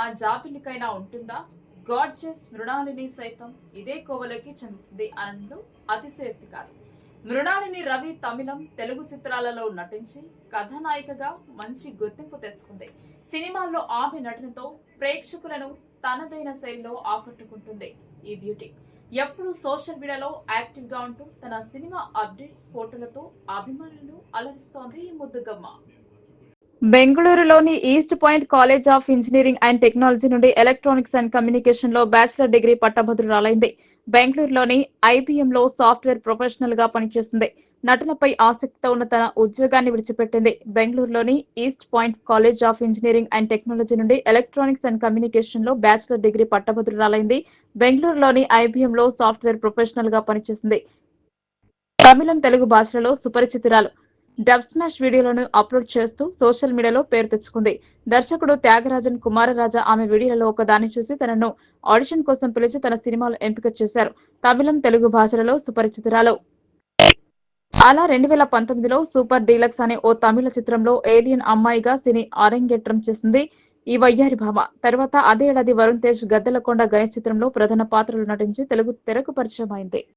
ఆ జాబిలికైనా ఉంటుందా? గాడ్జెస్ మృణాలిని సైతం ఇదే కోవలోకి చెందుతుంది అనడంలో అతిశయోక్తి కాదు. మృణాలిని రవి తమిళం, తెలుగు చిత్రాలలో నటించి కథానాయికగా మంచి గుర్తింపు తెచ్చుకుంది. సినిమాల్లో ఆమె నటనతో ప్రేక్షకులను తనదైన శైలిలో ఆకట్టుకుంటుంది ఈ బ్యూటీ. ఎప్పుడు సోషల్ మీడియాలో యాక్టివ్ గా ఉంటూ తన సినిమా అప్డేట్స్ ఫోటోలతో అభిమానులను అలరిస్తోంది ఈ ముద్దుగమ్మ. బెంగళూరులోని east point college of engineering and technology నుండి ఎలక్ట్రానిక్స్ అండ్ కమ్యూనికేషన్ లో బ్యాచిలర్ డిగ్రీ పట్టభద్రురాలైంది. బెంగళూరులోని ఐబీఎంలో సాఫ్ట్వేర్ ప్రొఫెషనల్ గా పనిచేస్తుంది. నటనపై ఆసక్తితో ఉన్న తన ఉద్యోగాన్ని విడిచిపెట్టింది. బెంగళూరులోని east point college of engineering and technology నుండి ఎలక్ట్రానిక్స్ అండ్ కమ్యూనికేషన్ లో బ్యాచిలర్ డిగ్రీ పట్టభద్రురాలైంది. బెంగళూరులోని ఐబీఎంలో సాఫ్ట్వేర్ ప్రొఫెషనల్ గా పనిచేస్తుంది. తమిళం, తెలుగు భాషలలో సుపరిచితురాలు. డబ్ స్మాష్ వీడియోలను అప్లోడ్ చేస్తూ సోషల్ మీడియాలో పేరు తెచ్చుకుంది. దర్శకుడు త్యాగరాజన్ కుమారరాజా ఆమె వీడియోలలో ఒకదాన్ని చూసి తనను ఆడిషన్ కోసం పిలిచి తన సినిమాలో ఎంపిక చేశారు. తమిళం, తెలుగు భాషలలో సుపరిచితురాలు. అలా 2019లో సూపర్ డీలక్స్ అనే ఓ తమిళ చిత్రంలో ఏలియన్ అమ్మాయిగా సినీ అరంగేట్రం చేసింది ఈ వయ్యారి భామ. తర్వాత అదే ఏడాది వరుణ్ తేజ్ గద్దెలకొండ గణేష్ చిత్రంలో ప్రధాన పాత్రలు నటించి తెలుగు తెరకు పరిచయం అయింది.